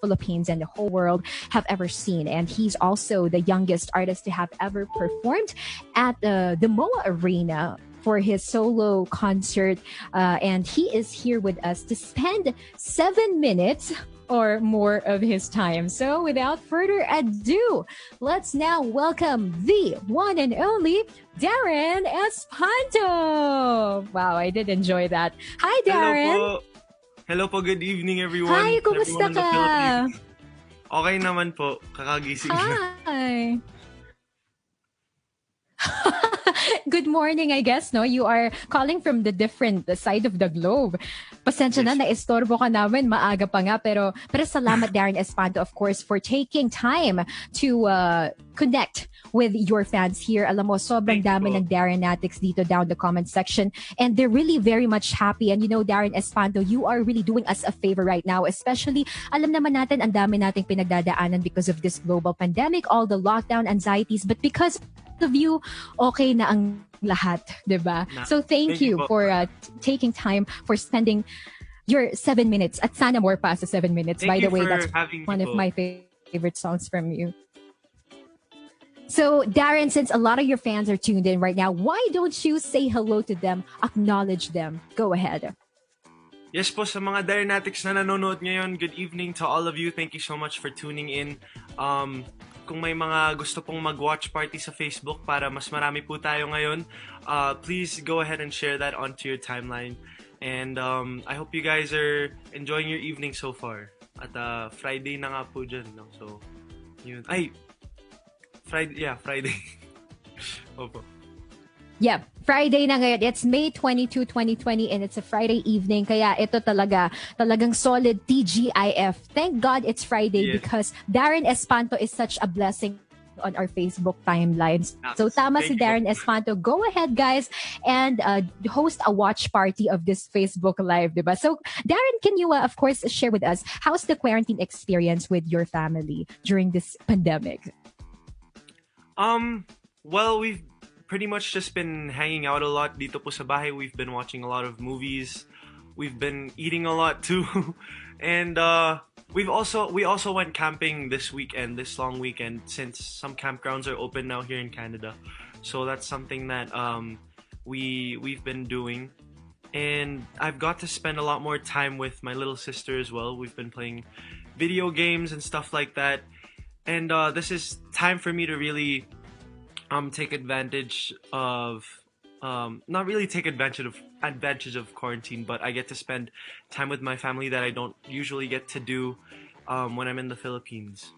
Philippines and the whole world have ever seen. And he's also the youngest artist to have ever performed at the MOA Arena for his solo concert. And he is here with us to spend 7 minutes or more of his time. So without further ado, let's now welcome the one and only Darren Espanto. Wow, I did enjoy that. Hi, Darren. Hello po. Hello po, good evening everyone. Hi, kumusta Everyone in the ka? Philippines. Okay naman po, kakagising na. Hi. Good morning, I guess, no? You are calling from the different side of the globe. Pasensya na, naistorbo ka namin, maaga pa nga. Pero salamat, Darren Espanto, of course, for taking time to connect with your fans here. Alam mo, sobrang dami ng Darrenatics dito down the comment section. And they're really very much happy. And you know, Darren Espanto, you are really doing us a favor right now. Especially, alam naman natin, ang dami nating pinagdadaanan because of this global pandemic, all the lockdown anxieties. But because of you, okay na ang lahat, diba? So thank you for taking time for spending your 7 minutes. At sana more pa sa 7 minutes. By the way, that's one of my favorite songs from you. So Darren, since a lot of your fans are tuned in right now, why don't you say hello to them, acknowledge them? Go ahead. Yes po, sa mga Darrenatics na nanonood ngayon, good evening to all of you. Thank you so much for tuning in. Kung may mga gusto pong mag-watch party sa Facebook para mas marami po tayo ngayon, please go ahead and share that onto your timeline. And I hope you guys are enjoying your evening so far. At Friday na nga po dyan, no? So, yun. Ay, Friday. Opo. Yeah, Friday na ngayon. It's May 22, 2020 and it's a Friday evening. Kaya ito talagang solid TGIF. Thank God it's Friday because Darren Espanto is such a blessing on our Facebook timelines. So tama si Darren Espanto. Go ahead, guys, and host a watch party of this Facebook Live, diba? So Darren, can you of course share with us how's the quarantine experience with your family during this pandemic? Well, we've pretty much just been hanging out a lot dito po sa bahay. We've been watching a lot of movies. We've been eating a lot too. And we also went camping this long weekend, since some campgrounds are open now here in Canada. So that's something that we've been doing. And I've got to spend a lot more time with my little sister as well. We've been playing video games and stuff like that. And this is time for me to really take advantage of not really take advantage of quarantine, but I get to spend time with my family that I don't usually get to do when I'm in the Philippines.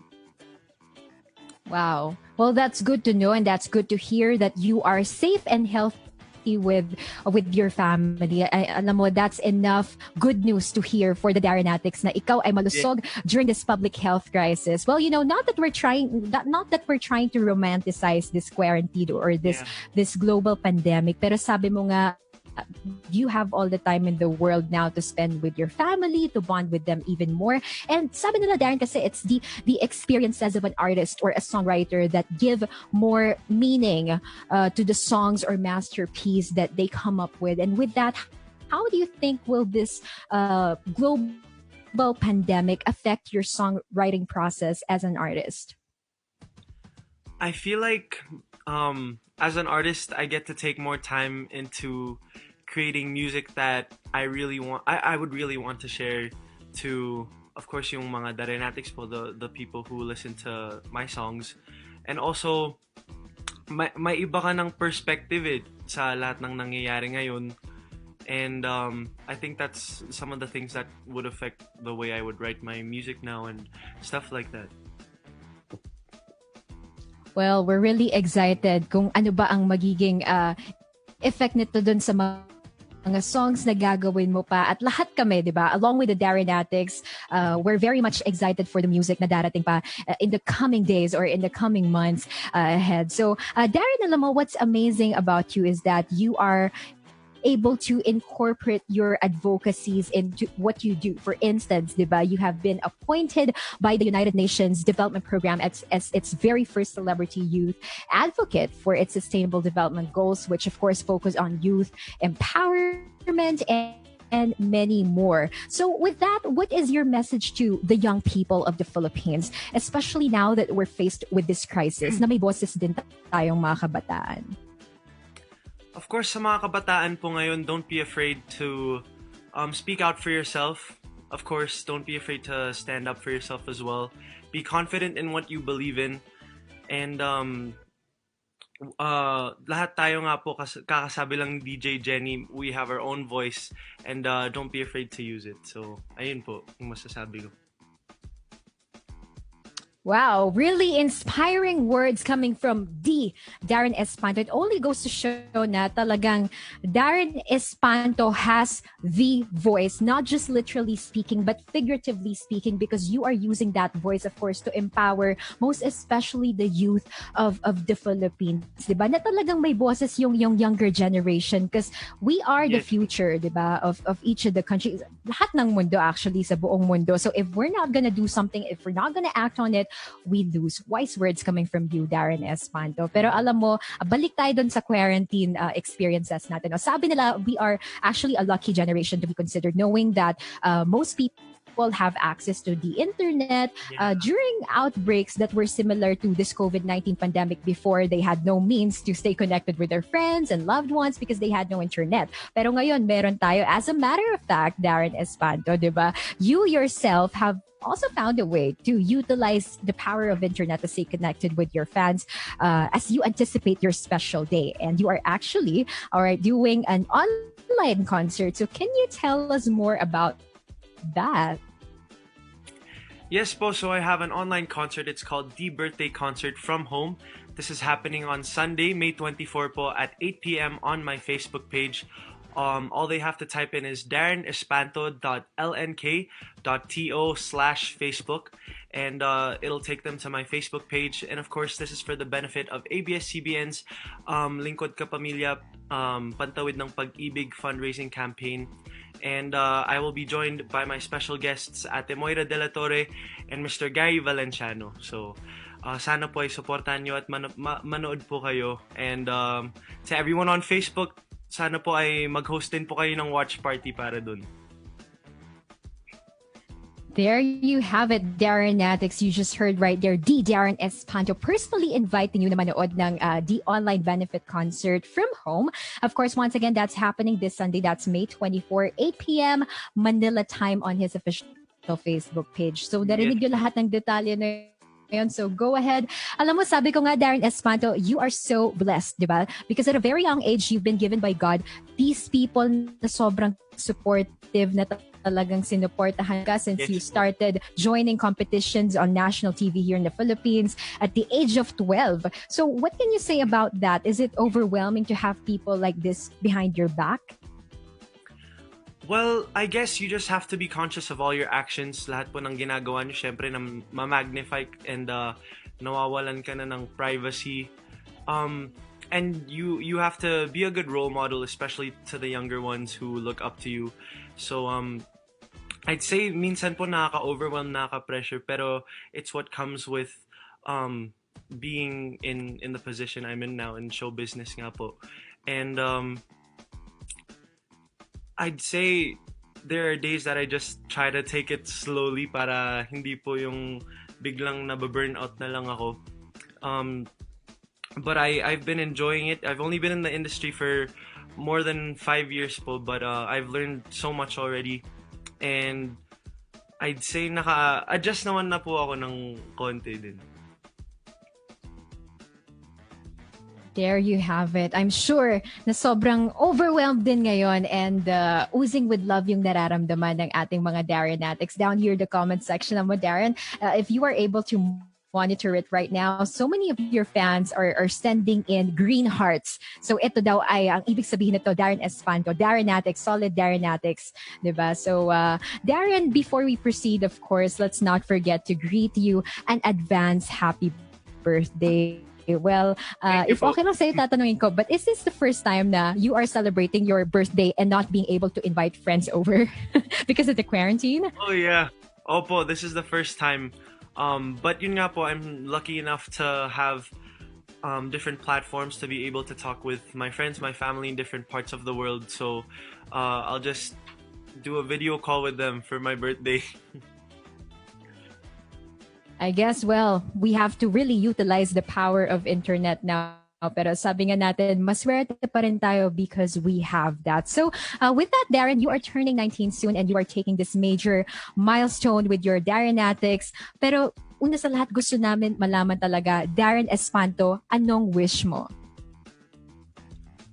Wow. Well, that's good to know, and that's good to hear that you are safe and healthy with your family. Alam mo, that's enough good news to hear for the Darrenatics na ikaw ay malusog during this public health crisis. Well, you know, not that we're trying to romanticize this quarantine or this global pandemic, pero sabi mo nga, you have all the time in the world now to spend with your family, to bond with them even more. And sabi nila, Darren, kasi it's the experiences of an artist or a songwriter that give more meaning to the songs or masterpiece that they come up with. And with that, how do you think will this global pandemic affect your songwriting process as an artist? I feel like as an artist, I get to take more time into creating music that I would really want to share to, of course, yung mga Darrenatics po, the people who listen to my songs. And also, may iba ka ng perspective sa lahat ng nangyayari ngayon. And I think that's some of the things that would affect the way I would write my music now and stuff like that. Well, we're really excited kung ano ba ang magiging effect nito dun sa mga songs na gagawin mo pa. At lahat kami, di ba? Along with the Darrenatics, we're very much excited for the music na darating pa in the coming days or in the coming months ahead. So, Darren, alam mo, what's amazing about you is that you are able to incorporate your advocacies into what you do. For instance, diba, you have been appointed by the United Nations Development Program as its very first celebrity youth advocate for its sustainable development goals, which of course focus on youth empowerment and many more. So with that, what is your message to the young people of the Philippines, especially now that we're faced with this crisis na may boses din tayong mga kabataan? Of course, sa mga kabataan po ngayon, don't be afraid to speak out for yourself. Of course, don't be afraid to stand up for yourself as well. Be confident in what you believe in. And lahat tayo nga po, kakasabi lang DJ Jenny, we have our own voice and don't be afraid to use it. So, ayun po yung masasabi ko. Wow, really inspiring words coming from Darren Espanto. It only goes to show na talagang Darren Espanto has the voice, not just literally speaking, but figuratively speaking, because you are using that voice, of course, to empower most especially the youth of the Philippines. Diba? Na talagang may boses yung younger generation because we are the future, diba, of each of the countries. Lahat ng mundo actually, sa buong mundo. So if we're not gonna do something, if we're not gonna act on it, we lose. Wise words coming from you, Darren Espanto. Pero alam mo, balik tayo dun sa quarantine experiences natin. Sabi nila, we are actually a lucky generation to be considered, knowing that most people have access to the internet during outbreaks that were similar to this COVID-19 pandemic. Before, they had no means to stay connected with their friends and loved ones because they had no internet. Pero ngayon, meron tayo. As a matter of fact, Darren Espanto, diba? You yourself have also found a way to utilize the power of internet to stay connected with your fans as you anticipate your special day. And you are actually doing an online concert. So can you tell us more about that? Yes po, so I have an online concert. It's called The Birthday Concert from Home. This is happening on Sunday, May 24 po at 8 p.m. on my Facebook page. All they have to type in is darrenespanto.lnk.to/Facebook and it'll take them to my Facebook page. And of course, this is for the benefit of ABS-CBN's Lingkod Ka Pamilya Pantawid ng Pag-ibig fundraising campaign. And I will be joined by my special guests, Ate Moira De La Torre and Mr. Gary Valenciano. So, sana po ay supportan nyo at manood po kayo. And to everyone on Facebook, sana po ay mag-host din po kayo ng watch party para dun. There you have it, Darrenatics. You just heard right there, Darren Espanto personally inviting you na manood ng the online benefit concert from home. Of course, once again, that's happening this Sunday. That's May 24, 8 p.m. Manila time on his official Facebook page. So, narinig nyo lahat ng detalye na yun. So go ahead. Alam mo, sabi ko nga, Darren Espanto, you are so blessed, di ba? Because at a very young age, you've been given by God these people na sobrang supportive na talagang sinuportahan ka since you started joining competitions on national TV here in the Philippines at the age of 12. So what can you say about that? Is it overwhelming to have people like this behind your back? Well, I guess you just have to be conscious of all your actions. Lahat po ng ginagawa nyo, syempre, na ma-magnify and nawawalan ka na ng privacy. And you have to be a good role model, especially to the younger ones who look up to you. So, I'd say minsan po nakaka-overwhelm, nakaka-pressure, pero it's what comes with being in the position I'm in now in show business nga po. And I'd say there are days that I just try to take it slowly para hindi po yung biglang nababurn out na lang ako. But I've been enjoying it. I've only been in the industry for more than 5 years po, but I've learned so much already. And I'd say naka-adjust naman na po ako ng konti din. There you have it. I'm sure na sobrang overwhelmed din ngayon and oozing with love yung nararamdaman ng ating mga Darrenatics. Down here in the comment section mo, Darren, if you are able to monitor it right now, so many of your fans are sending in green hearts. So ito daw ay, ang ibig sabihin nito, Darren Espanto, Darrenatics, solid Darrenatics, diba? So Darren, before we proceed, of course, let's not forget to greet you an advance happy birthday. Well, if okay lang sa'yo, tatanungin ko, but is this the first time na you are celebrating your birthday and not being able to invite friends over because of the quarantine? Oh yeah. Opo, this is the first time. But yun nga po, I'm lucky enough to have different platforms to be able to talk with my friends, my family in different parts of the world. So I'll just do a video call with them for my birthday. I guess, well, we have to really utilize the power of internet now. Pero sabi nga natin, maswerte pa rin tayo because we have that. So with that, Darren, you are turning 19 soon and you are taking this major milestone with your Darrenatics. Pero una sa lahat, gusto namin malaman talaga, Darren Espanto, anong wish mo?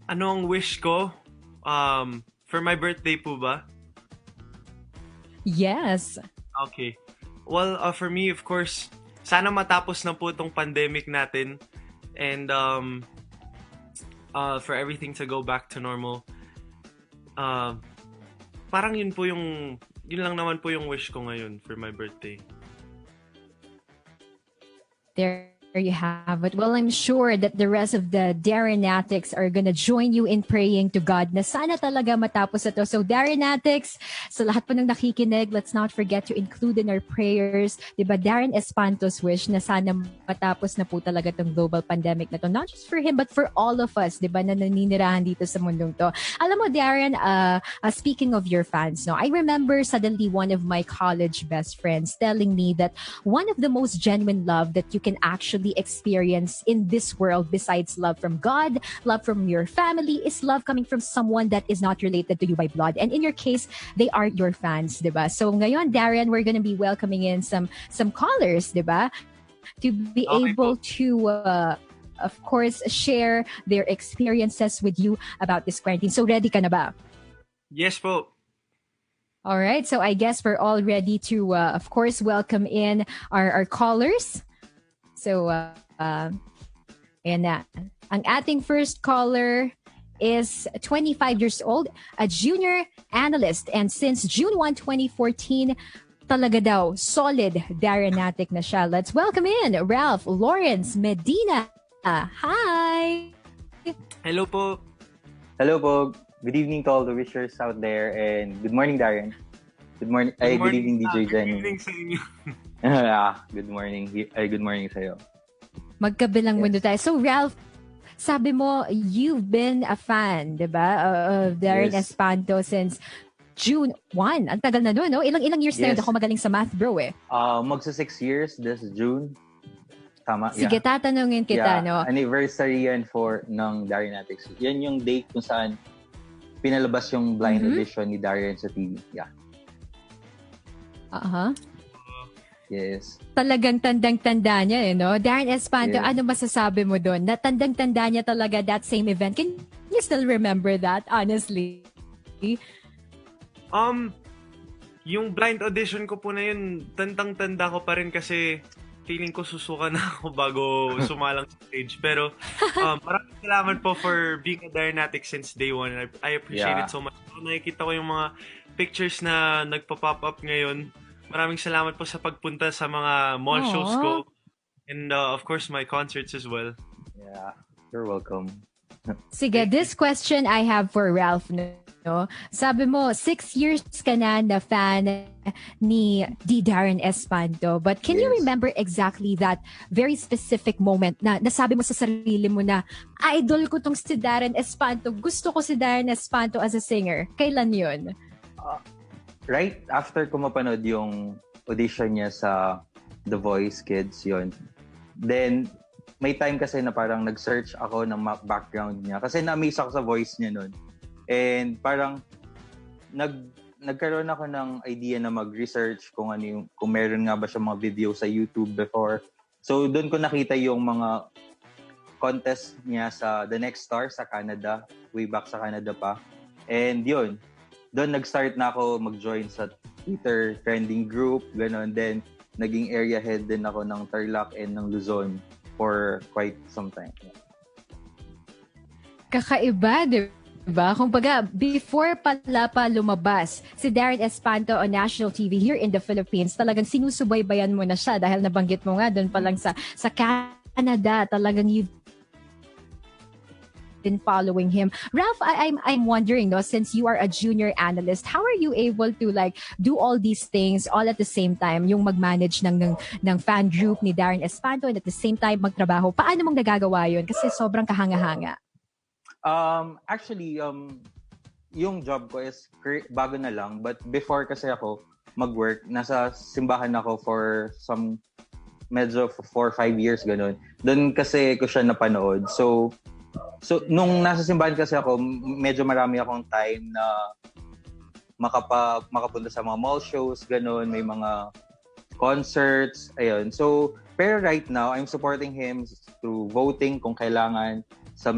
Anong wish ko? For my birthday po ba? Yes. Okay. Well, for me, of course, sana matapos na po itong pandemic natin and for everything to go back to normal. Parang yun lang naman po yung wish ko ngayon for my birthday. There you have it. Well, I'm sure that the rest of the Darrenatics are gonna join you in praying to God na sana talaga matapos ito. So Darrenatics, sa lahat po ng nakikinig, let's not forget to include in our prayers, diba, Darren Espanto's wish na sana matapos na po talaga itong global pandemic na to. Not just for him, but for all of us, diba, na naninirahan dito sa mundong to. Alam mo, Darren, speaking of your fans, no, I remember suddenly one of my college best friends telling me that one of the most genuine love that you can actually experience in this world, besides love from God, love from your family, is love coming from someone that is not related to you by blood. And in your case, they are your fans, diba? So ngayon, Darren, we're gonna be welcoming in some callers, diba? To be able to, of course, share their experiences with you about this quarantine. So ready ka na ba? Yes po. All right. So I guess we're all ready to, of course, welcome in our callers. So, ayan na. Ang ating first caller is 25 years old, a junior analyst. And since June 1, 2014, talaga daw, solid Darrenatic na siya. Let's welcome in Ralph Lawrence Medina. Hi! Hello po. Hello po. Good evening to all the wishers out there. And good morning, Darren. Good morning. Good evening, DJ Jenny. Good evening sa inyo. Good morning. Good morning sa'yo. Magkabilang mundo tayo. So, Ralph, sabi mo, you've been a fan, di ba, of Darren Espanto since June 1. Ang tagal na doon, no? Ilang years na yun? Ako magaling sa math, bro, eh. Magsa 6 years this June. Tama, Sige, tatanungin kita, no? Anniversary yan ng Darrenatics. Yan yung date kung saan pinalabas yung blind edition ni Darren sa TV. Yeah. Yes. Talagang tandang-tanda niya, no? Darren Espanto, ano masasabi mo doon? Na tandang-tanda niya talaga that same event. Can you still remember that, honestly? Yung blind audition ko po na yun, tandang-tanda ko pa rin kasi feeling ko susuka na ako bago sumalang sa stage. Pero maraming salamat po for being a Darrenatic since day one. I appreciate it so much. Nakikita ko yung mga pictures na nagpa-pop up ngayon. Maraming salamat po sa pagpunta sa mga mall shows ko. And of course, my concerts as well. Yeah, you're welcome. Sige, this question I have for Ralph, no? Sabi mo, 6 years ka na fan ni Darren Espanto. But can you remember exactly that very specific moment na nasabi mo sa sarili mo na, idol ko tong si Darren Espanto. Gusto ko si Darren Espanto as a singer. Kailan yun? Right after ko mapanood yung audition niya sa The Voice Kids, yon. Then, may time kasi na parang nag-search ako ng background niya. Kasi na-amaze ako sa voice niya nun. And parang nagkaroon ako ng idea na mag-research kung meron nga ba siya mga video sa YouTube before. So, doon ko nakita yung mga contest niya sa The Next Star sa Canada, way back sa Canada pa. And yun, doon nag-start na ako mag-join sa Twitter trending group, gano'n. Then, naging area head din ako ng Tarlac and ng Luzon for quite some time. Kakaiba, diba? Kung baga, before pala pa lumabas si Darren Espanto on national TV here in the Philippines, talagang sinusubaybayan mo na siya dahil nabanggit mo nga doon pa lang sa Canada, talagang you've been following him. Ralph, I'm wondering, no, since you are a junior analyst, how are you able to do all these things all at the same time? Yung mag-manage ng fan group ni Darren Espanto and at the same time magtrabaho. Paano mong nagagawa yun? Kasi sobrang kahanga-hanga. Actually, yung job ko is bago na lang, but before kasi ako mag-work, nasa simbahan ako for some medyo 4-5 years ganun. Doon kasi ko siya napanood. So nung nasa simbahan kasi ako, medyo marami akong time na makapunta sa mga mall shows, ganun, may mga concerts, ayun. So, pero right now, I'm supporting him through voting kung kailangan sa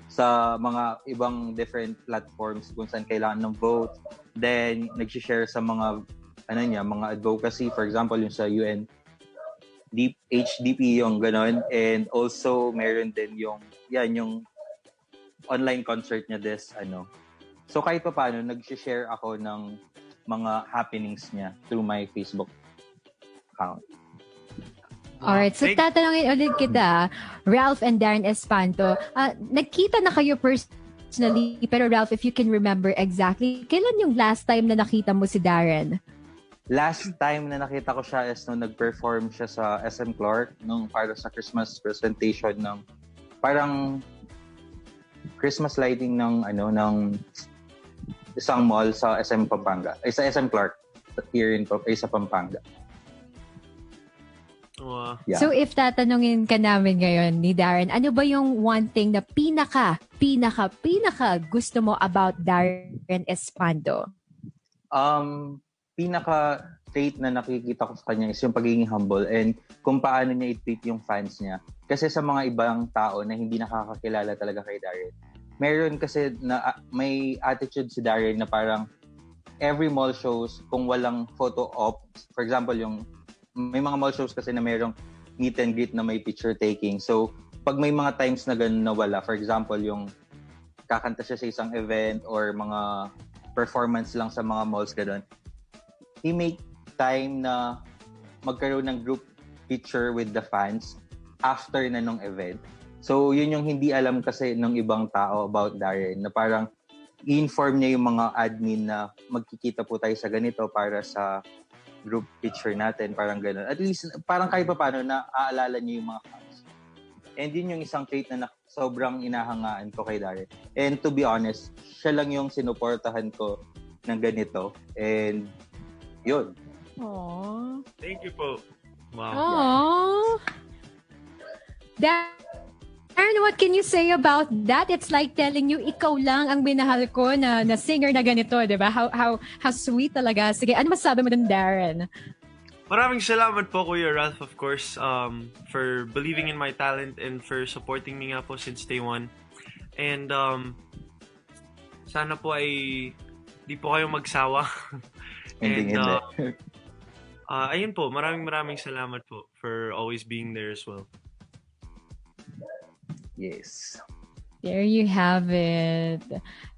sa mga ibang different platforms kung saan kailangan ng vote. Then, nag-share sa mga, mga advocacy, for example, yung sa UN HDP, yung ganon. And also, meron din yung online concert niya So, kahit pa paano, nag-share ako ng mga happenings niya through my Facebook account. Alright, so tatanungin ulit kita, Ralph and Darren Espanto. Nagkita na kayo personally, pero Ralph, if you can remember exactly, kailan yung last time na nakita mo si Darren? Last time na nakita ko siya is nung nag-perform siya sa SM Clark nung para sa Christmas presentation ng parang Christmas lighting ng isang mall sa SM Pampanga. Sa SM Clark here sa Pampanga. Wow. Yeah. So if tatanungin ka namin ngayon ni Darren, ano ba yung one thing na pinaka gusto mo about Darren Espanto? Pinaka trait na nakikita ko sa kanya is yung pagiging humble and kung paano niya i-treat yung fans niya. Kasi sa mga ibang tao na hindi nakakakilala talaga kay Darren, meron kasi na may attitude si Darren na parang every mall shows kung walang photo op, for example, may mga mall shows kasi na merong meet and greet na may picture taking. So, pag may mga times na ganun na wala, for example, yung kakanta siya sa isang event or mga performance lang sa mga malls, ganun, he make time na magkaroon ng group picture with the fans after na nung event. So, yun yung hindi alam kasi ng ibang tao about Darren, na parang i-inform niya yung mga admin na magkikita po tayo sa ganito para sa group picture natin, parang gano'n. At least, parang kahit pa paano, naaalala niyo yung mga fans. And yun yung isang trait na sobrang inahangaan ko kay Darren. And to be honest, siya lang yung sinuportahan ko ng ganito. And yun. Aww. Thank you po. Wow. Aww. Darren, what can you say about that? It's like telling you, ikaw lang ang minahal ko na singer na ganito, di ba? How sweet talaga. Sige, ano masasabi mo dun, Darren? Maraming salamat po, Kuya Ralph, of course, for believing in my talent and for supporting me nga po since day one. And sana po ay di po kayo magsawa. And ayun po, maraming salamat po for always being there as well. Yes. There you have it.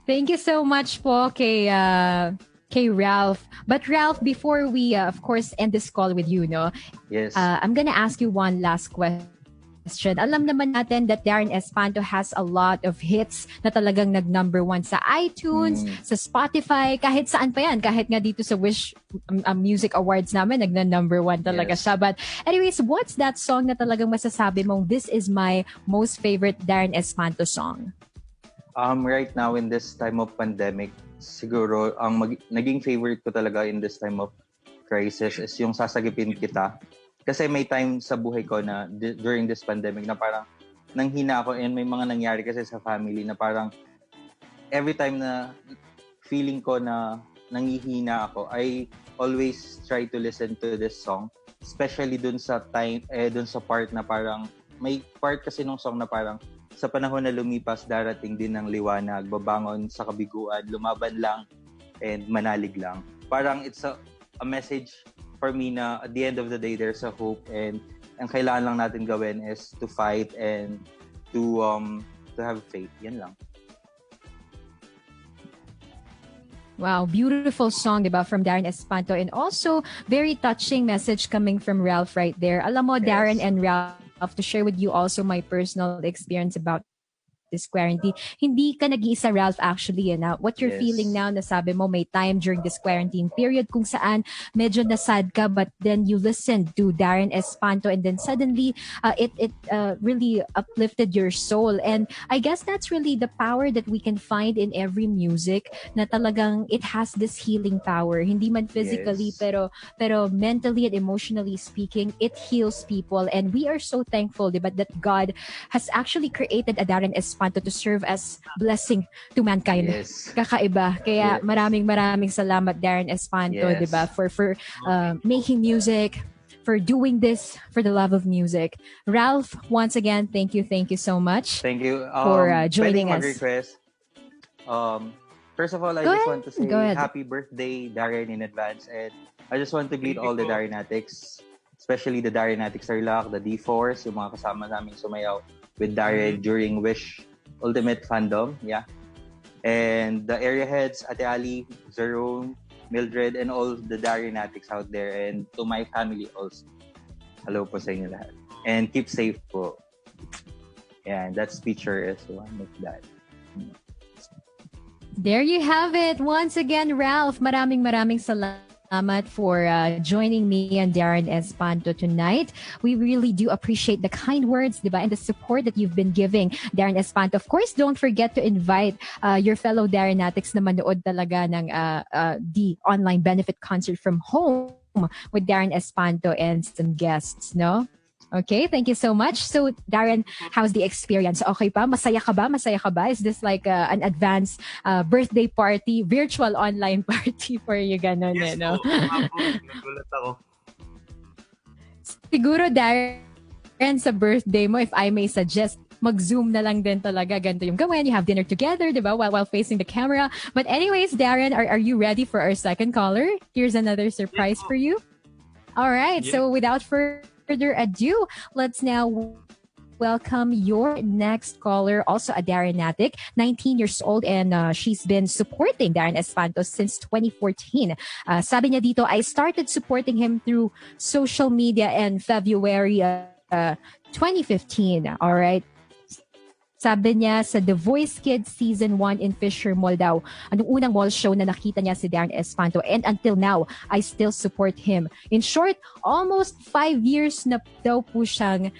Thank you so much po kay Ralph. But Ralph, before we of course end this call with you, no? Yes. I'm gonna ask you one last question. Alam naman natin that Darren Espanto has a lot of hits na talagang nag-number 1 sa iTunes, sa Spotify, kahit saan pa yan. Kahit nga dito sa Wish Music Awards namin, nag-number 1 talaga siya. But anyways, what's that song na talagang masasabi mong, this is my most favorite Darren Espanto song? Right now, in this time of pandemic, siguro, ang naging favorite ko talaga in this time of crisis is yung Sasagipin Kita. Kasi may time sa buhay ko na during this pandemic na parang nanghina ako and may mga nangyari kasi sa family na parang every time na feeling ko na nanghihina ako, I always try to listen to this song. Especially dun sa dun sa part na parang, may part kasi nung song na parang, sa panahon na lumipas, darating din ng liwanag, babangon sa kabiguan, lumaban lang, and manalig lang. Parang it's a message for me na at the end of the day, there's a hope, and ang kailangan lang natin gawin is to fight and to have faith. Yan lang. Wow, beautiful song, diba, from Darren Espanto, and also very touching message coming from Ralph right there. Alam mo, Darren and Ralph, to share with you also my personal experience about this quarantine. Hindi ka nag-iisa, Ralph, actually. Na what you're feeling now, nasabi mo, may time during this quarantine period kung saan medyo nasad ka, but then you listened to Darren Espanto, and then suddenly it really uplifted your soul. And I guess that's really the power that we can find in every music, na talagang it has this healing power. Hindi man physically, pero mentally and emotionally speaking, it heals people. And we are so thankful, diba, that God has actually created a Darren Espanto to serve as blessing to mankind. Kakaiba. Kaya maraming salamat, Darren Espanto, diba, for making music, for doing this for the love of music. Ralph, once again, thank you so much. Thank you for joining us. Request. First of all, I just want to say happy birthday, Darren, in advance, and I just want to greet all the Darrenatics, especially the Darrenatics Sarlac, the D4s, yung mga kasama naming sumayaw with Darren during Wish Ultimate Fandom, and the area heads, Ate Ali, Jerome, Mildred, and all the Darrenatics out there, and to my family also. Hello po sa inyo lahat. And keep safe po. Yeah, that picture is one of that. There you have it. Once again, Ralph, maraming salamat for joining me and Darren Espanto tonight. We really do appreciate the kind words, diba, and the support that you've been giving, Darren Espanto. Of course, don't forget to invite your fellow Darrenatics na manood talaga ng the online benefit concert from home with Darren Espanto and some guests, no? Okay, thank you so much. So, Darren, how's the experience? Okay pa? Masaya ka ba? Is this like an advanced birthday party, virtual online party for you, ganon, yes, no? Nagulat ako. Siguro, Darren, sa birthday mo, if I may suggest, mag-zoom na lang din talaga. Ganito yung gawin. You have dinner together, diba? While facing the camera. But anyways, Darren, are you ready for our second caller? Here's another surprise for you. All right. So, without further ado, let's now welcome your next caller, also a Darrenatic, 19 years old, and she's been supporting Darren Espanto since 2014. Sabi niya dito, I started supporting him through social media in February 2015. All right. Sabi niya sa The Voice Kids Season 1 in Fisher Mall daw, anong unang mall show na nakita niya si Darren Espanto, and until now, I still support him. In short, almost 5 years na daw po siyang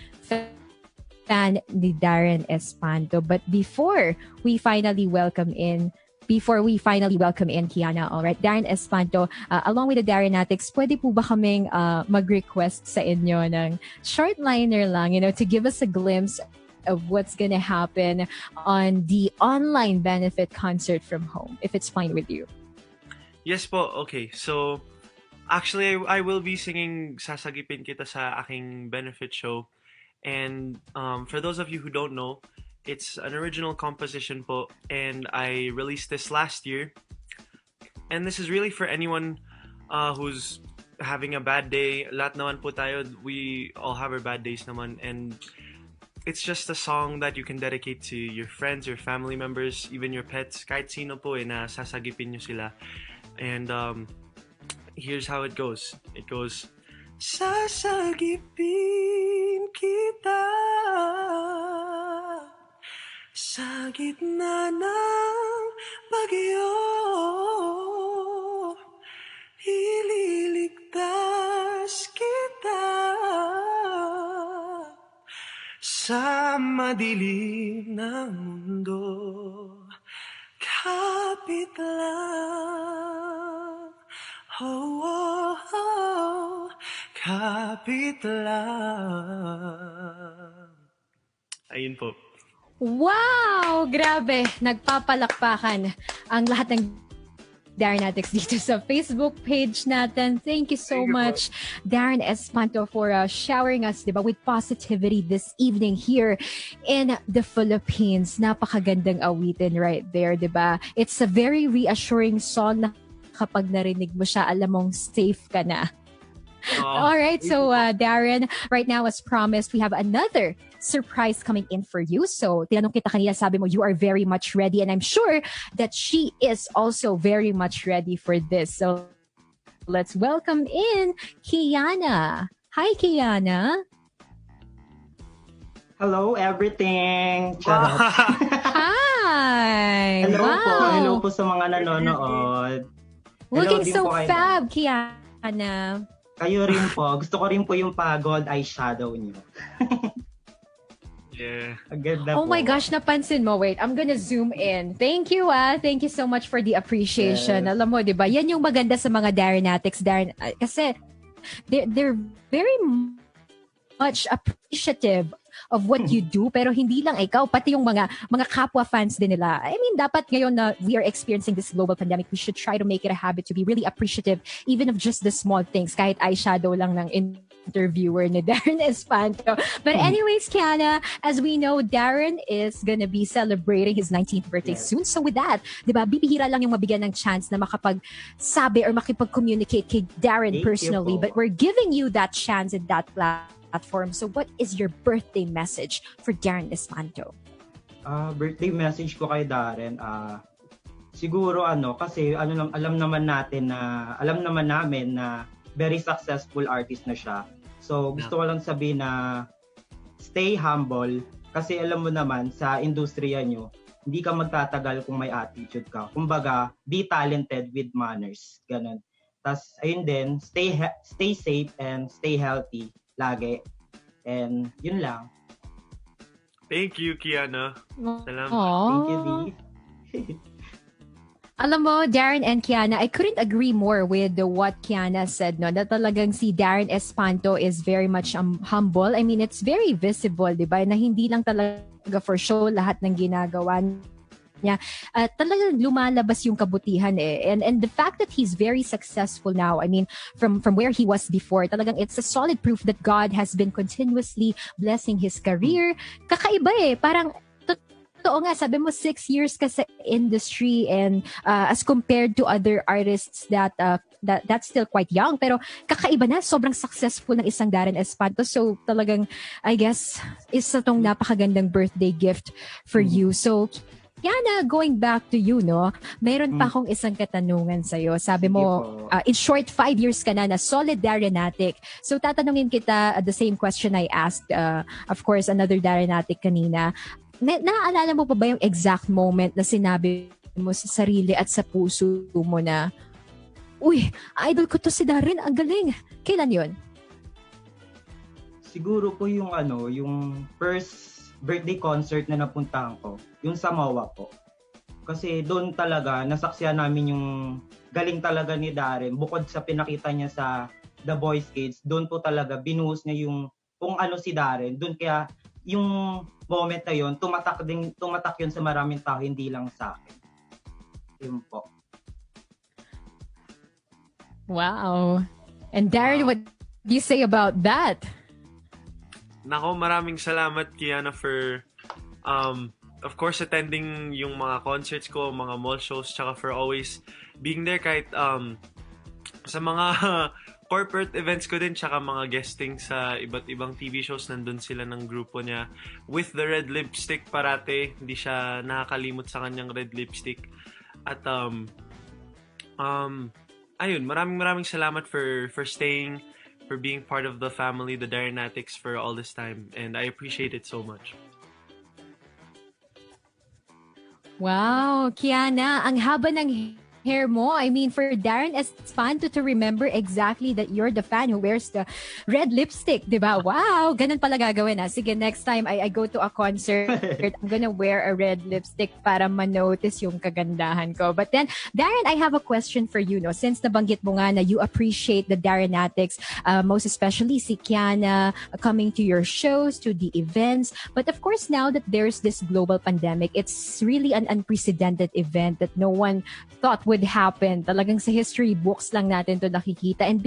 fan ni Darren Espanto. But before we finally welcome in Kiana, all right, Darren Espanto, along with the Darrenatics, pwede po ba kaming mag-request sa inyo ng short liner lang, to give us a glimpse of what's gonna happen on the online benefit concert from home, if it's fine with you. Yes po, okay. So, actually, I will be singing Sasagipin Kita sa aking benefit show. And for those of you who don't know, it's an original composition po, and I released this last year. And this is really for anyone who's having a bad day. Lahat naman po tayo, we all have our bad days naman, and it's just a song that you can dedicate to your friends, your family members, even your pets, kahit sino po na sasagipin nyo sila. And here's how it goes. It goes, Sasagipin kita sa gitna ng bagyo, ililigtas kita sa madilim ng mundo, kapit lang, kapit lang. Ayun po. Wow! Grabe! Nagpapalakpakan ang lahat ng Darrenatics dito sa Facebook page natin. Thank you so much, Darren Espanto, for showering us, diba, with positivity this evening here in the Philippines. Napakagandang awitin right there, diba? It's a very reassuring song na kapag narinig mo siya, alam mong safe ka na. All right, so Darren, right now, as promised, we have another surprise coming in for you. So, tinanong kita kanina, sabi mo, you are very much ready, and I'm sure that she is also very much ready for this. So, let's welcome in Kiana. Hi, Kiana. Hello, everything! Charot. Hi! Hello Wow! po sa mga nanonood. Hello Looking din so po kay fab, Kiana. Kayo rin po. Gusto ko rin po yung gold eyeshadow niyo. Yeah. Ang ganda Oh po. my gosh, napansin mo. Wait, I'm gonna zoom in. Thank you, Thank you so much for the appreciation. Yes. Alam mo, di ba? Yan yung maganda sa mga Darrenatics. Kasi they're very much appreciative of what you do, pero hindi lang ikaw, pati yung mga kapwa fans din nila. I mean, dapat ngayon na we are experiencing this global pandemic, we should try to make it a habit to be really appreciative even of just the small things, kahit eyeshadow lang ng interviewer ni Darren Espanto. But anyways, Kiana, as we know, Darren is gonna be celebrating his 19th birthday soon. So with that, di ba, bibihira lang yung mabigyan ng chance na makapagsabi or makipag-communicate kay Darren personally. But we're giving you that chance in that platform. So what is your birthday message for Darren Espanto? Birthday message ko kay Darren, siguro kasi alam naman namin na very successful artist na siya. So gusto ko lang sabihin na stay humble kasi alam mo naman sa industriya nyo, hindi ka magtatagal kung may attitude ka. Kumbaga, be talented with manners. Ganun. Tas ayun din, stay safe and stay healthy lagi. And yun lang. Thank you, Kiana. Salamat. Thank you, Dee. Alam mo, Darren and Kiana, I couldn't agree more with what Kiana said, no? Na talagang si Darren Espanto is very much humble. I mean, it's very visible, di ba? Na hindi lang talaga for show lahat ng ginagawa niya. Talagang lumalabas yung kabutihan eh. And the fact that he's very successful now, I mean, from where he was before, talagang it's a solid proof that God has been continuously blessing his career. Kakaiba eh. Parang totoo nga, sabi mo 6 years ka sa industry and as compared to other artists that's still quite young, pero kakaiba na, sobrang successful ng isang Darren Espanto. So talagang, I guess, isa tong napakagandang birthday gift for you. So, Yana, going back to you, no? Mayroon pa akong isang katanungan sa'yo. Sabi mo, in short, 5 years ka na solid Darrenatic. So tatanungin kita the same question I asked, of course, another Darrenatic kanina. Naaalala mo pa ba yung exact moment na sinabi mo sa sarili at sa puso mo na, uy, idol ko to si Darren, ang galing. Kailan yun? Siguro po yung yung first birthday concert na napuntahan ko, yung sa MOA po. Kasi doon talaga nasaksihan namin yung galing talaga ni Darren. Bukod sa pinakita niya sa The Boys Kids, doon po talaga binuhos niya yung kung ano si Darren. Doon kaya yung moment na yun, tumatak yun sa maraming tao, hindi lang sa akin. Yun po. Wow. And Darren, what do you say about that? Nako, maraming salamat, Kiana, for of course attending yung mga concerts ko, mga mall shows, tsaka for always being there kahit sa mga corporate events ko din, tsaka mga guesting sa iba't ibang TV shows, nandun sila ng grupo niya with the red lipstick parate, hindi siya nakakalimot sa kanyang red lipstick. At ayun, maraming salamat for staying, for being part of the family, the Darrenatics, for all this time, and I appreciate it so much. Wow, Kiana, ang haba ng hair mo. I mean, for Darren Espanto to remember exactly that you're the fan who wears the red lipstick, di ba? Wow, ganun pala gagawin ha. Sige, next time I go to a concert, I'm gonna wear a red lipstick para ma-notice yung kagandahan ko. But then, Darren, I have a question for you, no? Since nabanggit mo nga na you appreciate the Darrenatics, most especially si Kiana coming to your shows, to the events. But of course, now that there's this global pandemic, it's really an unprecedented event that no one thought would happen. Talagang sa history books lang natin to nakikita. And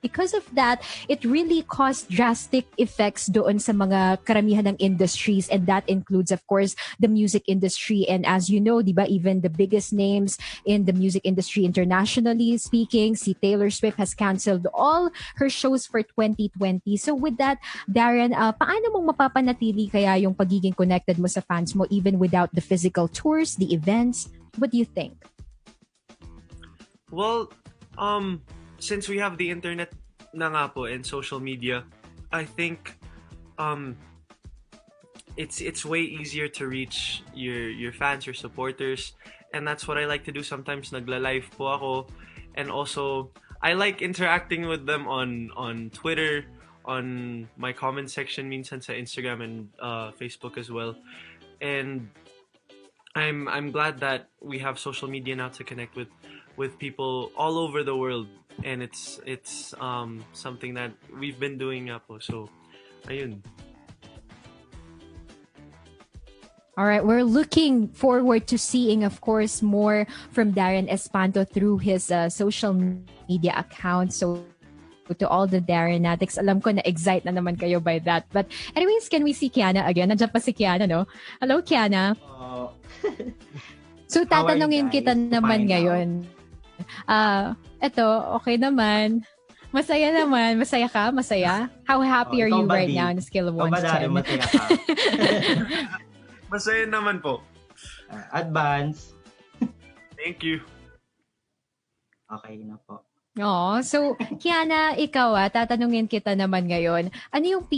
because of that, it really caused drastic effects doon sa mga karamihan ng industries, and that includes, of course, the music industry. And as you know, di ba, even the biggest names in the music industry internationally speaking, si Taylor Swift has canceled all her shows for 2020. So with that, Darren, paano mong mapapanatili kaya yung pagiging connected mo sa fans mo even without the physical tours, the events? What do you think? Well, since we have the internet na nga po and social media, I think it's way easier to reach your fans, your supporters, and that's what I like to do. Sometimes nagla-live po ako, and also I like interacting with them on Twitter, on my comment section, minsan sa Instagram and Facebook as well. And I'm glad that we have social media now to connect with people all over the world, and it's something that we've been doing nga po. So ayun. All right, we're looking forward to seeing, of course, more from Darren Espanto through his social media account. So to all the Darrenatics, alam ko na excite na naman kayo by that. But anyways, can we see Kiana again? Nandiyan pa si Kiana, no? Hello, Kiana. So tatanungin kita naman ngayon. Eto, okay naman. Masaya naman. Masaya ka? Masaya? How happy are you right now on a scale of 1 to 10? Masaya ka? Masaya naman po. Advance. Thank you. Okay na po. So Kiana, ikaw tatanungin kita naman ngayon. Ano yung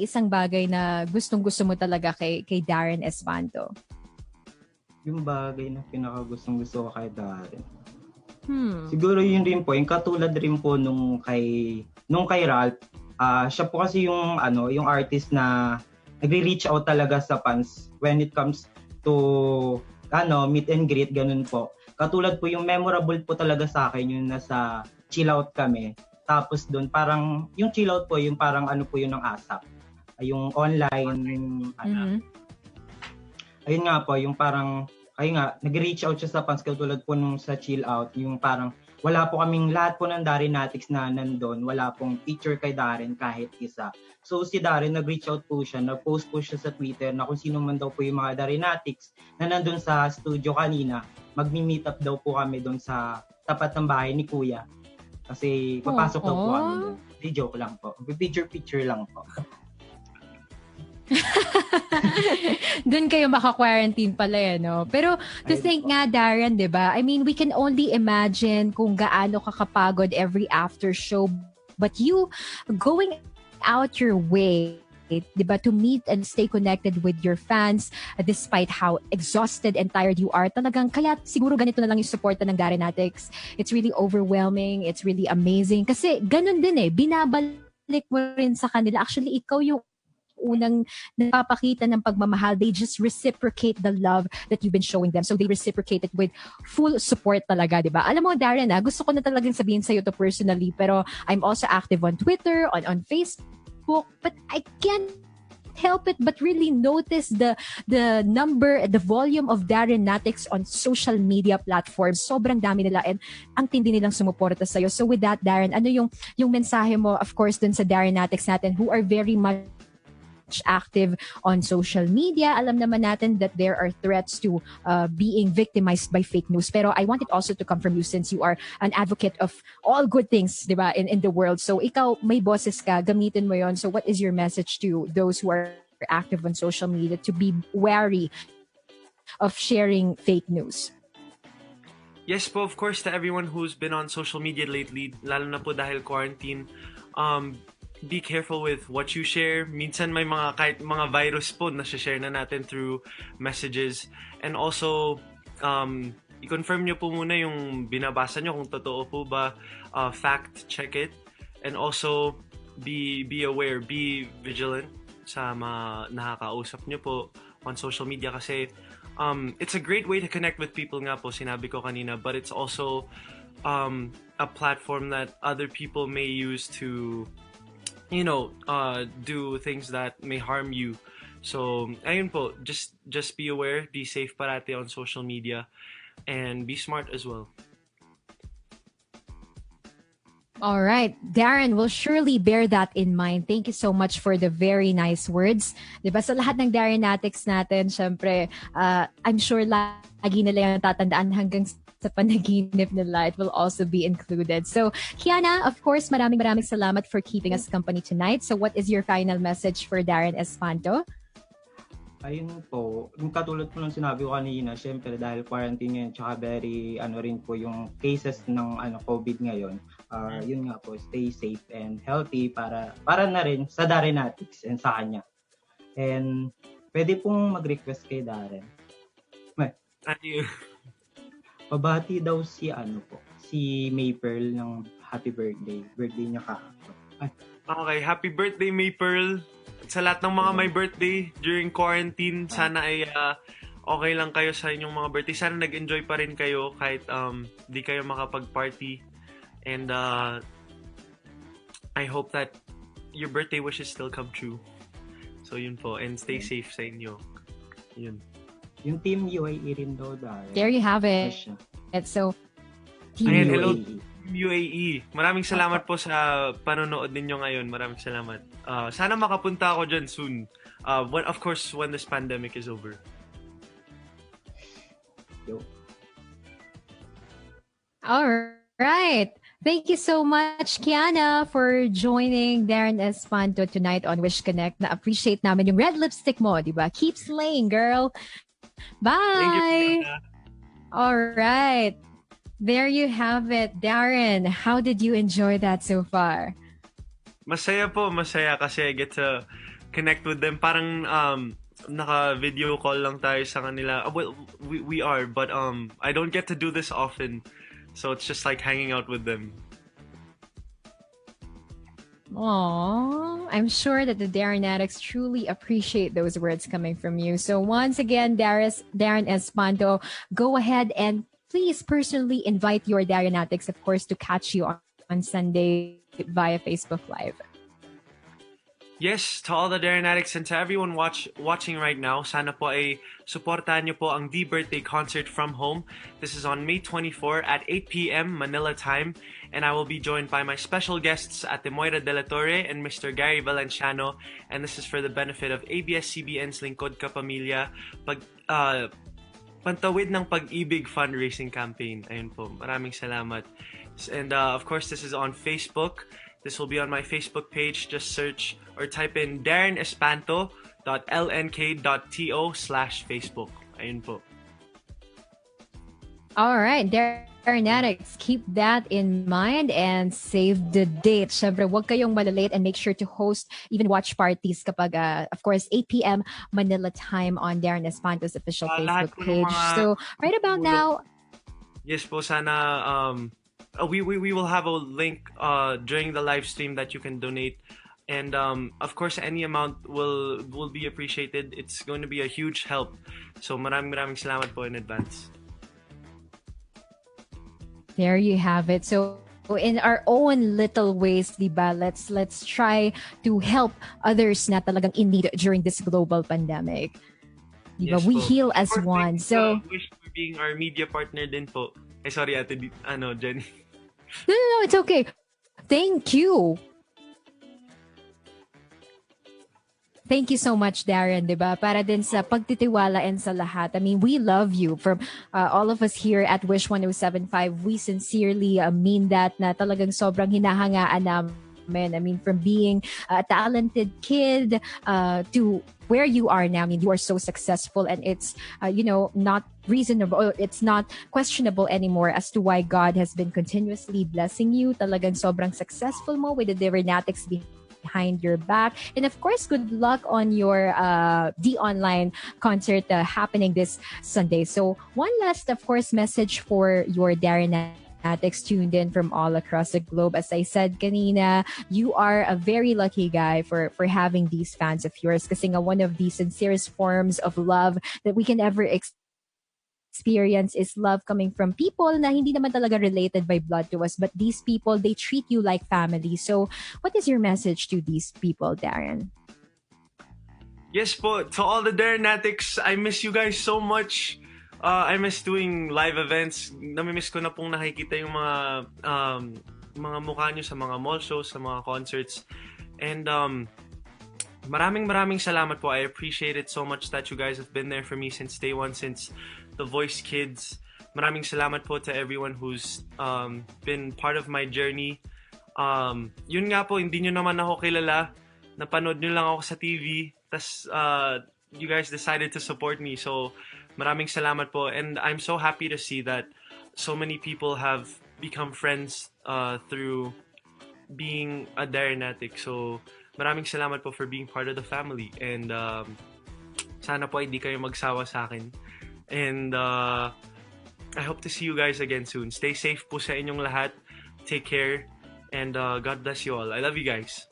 isang bagay na gustong-gusto mo talaga kay Darren Espanto? Yung bagay na pinaka-gustong-gusto ko kay Darren. Siguro yun rin po, yung katulad rin po nung kay Ralph. Siya po kasi yung artist na nagre-reach out talaga sa fans when it comes to meet and greet, ganun po. Katulad po yung memorable po talaga sa akin yung nasa chill out kami. Tapos doon parang yung chill out po yung parang po yun ng ASAP. Yung online ayun nga po yung parang nag-reach out siya sa fans katulad po nung sa chill out, yung parang wala po kaming lahat po ng Darrenatics na nandun, wala pong picture kay Darren kahit isa. So si Darren nag-reach out po siya, nag-post po siya sa Twitter na kung sino man daw po yung mga Darrenatics na nandun sa studio kanina, magmi-meet up daw po kami doon sa tapat ng bahay ni Kuya. Kasi papasok daw po kami doon. Di joke lang po. Picture lang po. Doon kayo maka-quarantine pala no? Pero to think nga, Darren, di ba? I mean, we can only imagine kung gaano kakapagod every after show. But you going out your way, di ba, to meet and stay connected with your fans despite how exhausted and tired you are. Talagang, kaya siguro ganito na lang yung support ng Darrenatics. It's really overwhelming. It's really amazing. Kasi ganun din binabalik mo rin sa kanila. Actually, ikaw yung unang napapakita ng pagmamahal. They just reciprocate the love that you've been showing them. So they reciprocate it with full support talaga, di ba? Alam mo, Darren, gusto ko na talagang sabihin sa'yo to personally, pero I'm also active on Twitter, on Facebook, but I can't help it but really notice the number, the volume of Darrenatics on social media platforms. Sobrang dami nila and ang tindi nilang sumuporta sa'yo. So with that, Darren, ano yung mensahe mo, of course, dun sa Darrenatics natin who are very much active on social media? Alam naman natin that there are threats to being victimized by fake news. Pero I want it also to come from you since you are an advocate of all good things, di ba, in the world. So ikaw, may boses ka, gamitin mo yon. So what is your message to those who are active on social media to be wary of sharing fake news? Yes po, of course, to everyone who's been on social media lately, lalo na po dahil quarantine, be careful with what you share. Minsan may kahit mga virus po na share na natin through messages. And also, i-confirm nyo po muna yung binabasa nyo kung totoo po ba. Fact check it. And also, be aware, be vigilant sa mga nakakausap nyo po on social media kasi it's a great way to connect with people nga po, sinabi ko kanina, but it's also a platform that other people may use to do things that may harm you. So, ayun po, just be aware, be safe parati on social media, and be smart as well. All right. Darren, will surely bear that in mind. Thank you so much for the very nice words. Diba, sa lahat ng Darrenatics natin, syempre, I'm sure lagi nila yung tatandaan hanggang sa panaginip nila. It will also be included. So, Kiana, of course, maraming salamat for keeping us company tonight. So, what is your final message for Darren Espanto? Ayun po, yung katulad po ng sinabi ko kanina, syempre dahil quarantine ngayon, tsaka very, rin po yung cases ng COVID ngayon. Yun nga po, stay safe and healthy para na rin sa Darrenatics and sa kanya. And pwede pong mag-request kay Darren. Ano yun? Pabati daw si May Pearl ng happy birthday. Birthday niya kahapon. Okay, happy birthday, May Pearl. Sa lahat ng mga may birthday during quarantine, sana ay okay lang kayo sa inyong mga birthday. Sana nag-enjoy pa rin kayo kahit di kayo makapag-party. And I hope that your birthday wishes still come true. So yun po. And stay safe sa inyo. Yun. Yung Team UAE rin daw, Darren. There you have it. It's so Team Ayan, UAE. hello Team UAE. Maraming salamat po sa panonood ninyo ngayon. Maraming salamat. Sana makapunta ako dyan soon. Of course, when this pandemic is over. Yo. All right. Thank you so much, Kiana, for joining Darren Espanto tonight on Wish Connect. Na-appreciate namin yung red lipstick mo, di ba? Keep slaying, girl. Bye! Thank you, Kiana. All right. There you have it. Darren, how did you enjoy that so far? Masaya po, masaya kasi I get to connect with them. Parang naka-video call lang tayo sa kanila. Well, we are, but I don't get to do this often. So it's just like hanging out with them. Aww, I'm sure that the Darren addicts truly appreciate those words coming from you. So once again, Darren Espanto, go ahead and please personally invite your Darren addicts, of course, to catch you on Sunday via Facebook Live. Yes, to all the Darren addicts and to everyone watching right now, sana po ay supportahan niyo po ang The Birthday Concert from Home. This is on May 24 at 8 p.m. Manila time, and I will be joined by my special guests Ate Moira De La Torre and Mr. Gary Valenciano, and this is for the benefit of ABS-CBN's Lingkod Ka Pamilya, Pantawid ng Pag-ibig fundraising campaign. Ayun po, maraming salamat. And of course, this is on Facebook. This will be on my Facebook page. Just search or type in darrenespanto.lnk.to/Facebook. Ayun po. All right, Darren addicts, keep that in mind and save the date. Syempre, huwag kayong malalate and make sure to host even watch parties kapag, of course, 8 p.m. Manila time on Darren Espanto's official Facebook page. So, right about now... Yes po, sana... we will have a link during the live stream that you can donate, and of course any amount will be appreciated. It's going to be a huge help, so maraming salamat po in advance. There you have it. So in our own little ways, diba, let's try to help others na talagang in need during this global pandemic. Diba? Yes, we heal as one. So Wish for being our media partner din po. Sorry ate, Jenny. No, it's okay. Thank you. Thank you so much, Darren, diba? Para din sa pagtitiwala and sa lahat. I mean, we love you. From all of us here at Wish 1075, we sincerely mean that, na talagang sobrang hinahangaan namin. I mean, from being a talented kid to where you are now. I mean, you are so successful, and it's, not reasonable, it's not questionable anymore as to why God has been continuously blessing you. Talagang sobrang successful mo with the Dernatics behind your back. And of course, good luck on your The Online concert happening this Sunday. So one last, of course, message for your Dernatics tuned in from all across the globe. As I said kanina, you are a very lucky guy for having these fans of yours, kasi nga one of the sincerest forms of love that we can ever experience is love coming from people na hindi naman talaga related by blood to us, but these people, they treat you like family. So what is your message to these people, Darren? Yes po, to all the Dernatics, I miss you guys so much. I miss doing live events. Namimiss ko na pong nakikita yung mga mukha nyo sa mga mall shows, sa mga concerts. And maraming salamat po. I appreciate it so much that you guys have been there for me since day one, since The Voice Kids. Maraming salamat po to everyone who's been part of my journey. Yun nga po, hindi nyo naman ako kilala. Napanood nyo lang ako sa TV. Tas you guys decided to support me. So maraming salamat po. And I'm so happy to see that so many people have become friends through being a Darrenatic. So maraming salamat po for being part of the family. And sana po hindi kayo magsawa sa akin. And I hope to see you guys again soon. Stay safe po sa inyong lahat. Take care. And God bless you all. I love you guys.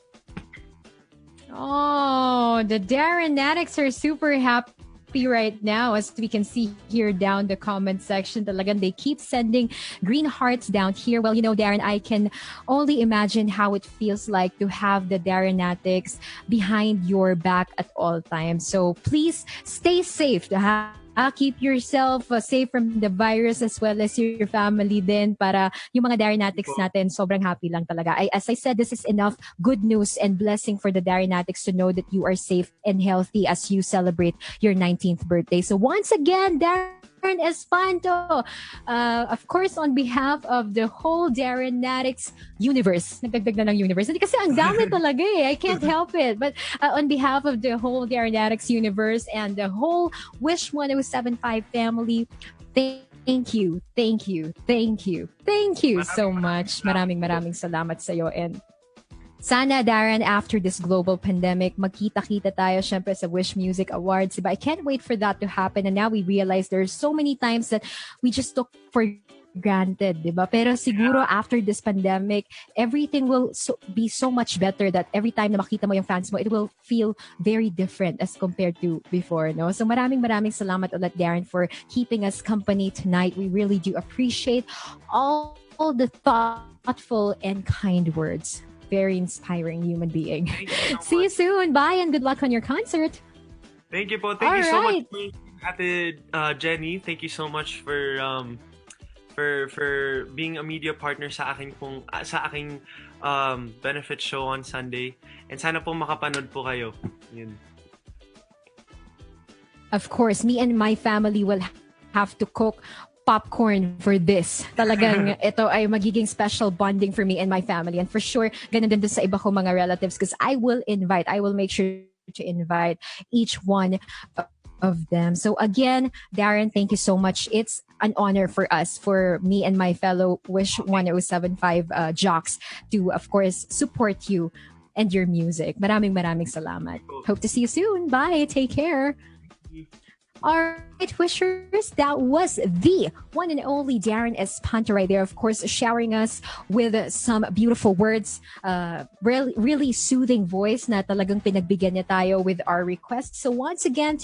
Oh, the Darren addicts are super happy right now, as we can see here down the comment section. Talagang they keep sending green hearts down here. Well, Darren, I can only imagine how it feels like to have the Darrenatics behind your back at all times. So please stay safe. Keep yourself safe from the virus as well as your family din, para yung mga Darrenatics natin sobrang happy lang talaga. As I said, this is enough good news and blessing for the Darrenatics to know that you are safe and healthy as you celebrate your 19th birthday. So once again, Darren Espanto, of course, on behalf of the whole Darrenatics universe, nagdagdag na ng universe. Hindi kasi ang dami talaga eh. I can't help it. But on behalf of the whole Darrenatics universe and the whole Wish 1075 family, thank you so much. Maraming salamat sa'yo. And sana, Darren, after this global pandemic, magkita-kita tayo syempre sa Wish Music Awards. Diba? I can't wait for that to happen. And now we realize there's so many times that we just took for granted, diba? Pero siguro after this pandemic, everything will be so much better that every time na makita mo yung fans mo, it will feel very different as compared to before, no? So maraming salamat ulit, Darren, for keeping us company tonight. We really do appreciate all the thoughtful and kind words. Very inspiring human being. See you soon. Bye and good luck on your concert. Thank you po. Thank you so much, Ate Jenny. Thank you so much for being a media partner sa aking benefit show on Sunday. And sana po makapanood po kayo. Yun. Of course, me and my family will have to cook popcorn for this. Talagang ito ay magiging special bonding for me and my family. And for sure, ganun din sa iba ko mga relatives, because I will make sure to invite each one of them. So again, Darren, thank you so much. It's an honor for us, for me and my fellow Wish 1075 jocks to, of course, support you and your music. Maraming salamat. Hope to see you soon. Bye. Take care. All right, Wishers, that was the one and only Darren Espanto right there, of course, showering us with some beautiful words, really soothing voice na talagang pinagbigyan niya tayo with our requests. So once again,